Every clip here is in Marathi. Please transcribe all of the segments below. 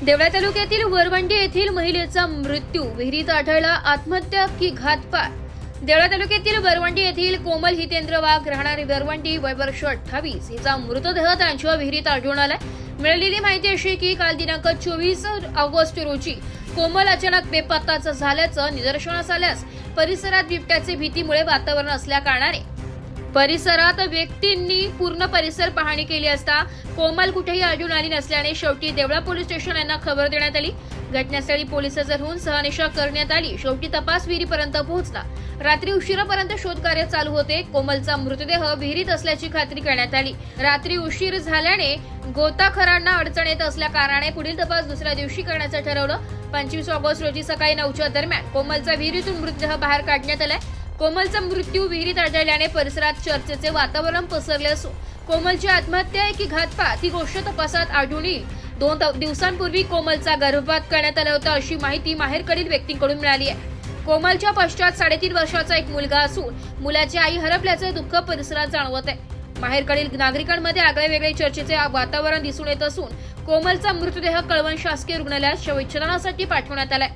देवळा तालुक्यातील वरवंटी येथील महिलेचा मृत्यू विहिरीत आढळला। आत्महत्या की घातपात? देवळा तालुक्यातील वरवंटी येथील कोमल हितेंद्र वाघ राहणारी वरवंटी वय वर्ष 28 हिचा मृतदेह त्यांच्या विहिरीत आढळून आलाय। मिळालेली माहिती अशी की काल दिनांक 24 ऑगस्ट रोजी कोमल अचानक बेपत्ताच झाल्याचं निदर्शनास आल्यास परिसरात बिबट्याचे भीतीमुळे वातावरण असल्या कारणाने परिसरात व्यक्तींनी पूर्ण परिसर पाहणी केली असता कोमल कुठेही आढळून आली नसल्याने शेवटी देवळा पोलीस स्टेशन यांना खबर देण्यात आली। घटनास्थळी पोलीस हजर होऊन शहानिशा करण्यात आली। शेवटी तपास विहिरीपर्यंत पोहोचला। रात्री उशिरापर्यंत शोध कार्य चालू होते। कोमलचा मृतदेह विहिरीत असल्याची खात्री करण्यात आली। रात्री उशीर झाल्याने गोताखोरांना अडचण येत असल्या कारणाने पुढील तपास दुसऱ्या दिवशी करण्याचं ठरवलं। 25 ऑगस्ट रोजी सकाळी 9च्या दरम्यान कोमलचा विहिरीतून मृतदेह बाहेर काढण्यात आलाय। कोमलचा मृत्यू विहिरीत आढळल्याने परिसरात चर्चेचे वातावरण पसरले असून कोमलची आत्महत्या आहे की घातपात ही गोष्ट तपासात आढळून येईल। 2 दिवसांपूर्वी कोमलचा गर्भपात करण्यात आला होता अशी माहिती माहेरकडील व्यक्तींकडून मिळाली आहे। कोमलच्या पश्चात 3.5 वर्षाचा एक मुलगा असून मुलाची आई हरपल्याचे दुःख परिसरात जाणवत आहे। माहेरकडील नागरिकांमध्ये आगळेवेगळे चर्चेचे वातावरण दिसून येत असून कोमलचा मृतदेह कळवण शासकीय रुग्णालयात शवविच्छेदनासाठी पाठवण्यात आलाय।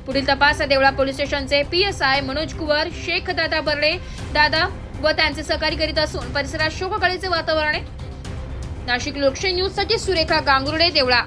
पुढील तपास देवळा पोलीस स्टेशनचे PSI मनोज कुवर शेख दादा बर्डे दादा व त्यांचे सहकारी करीत असून परिसरात शोककळीचे वातावरण आहे। नाशिक लोकशाही न्यूज साठी सुरेखा गांगुर्डे, देवळा।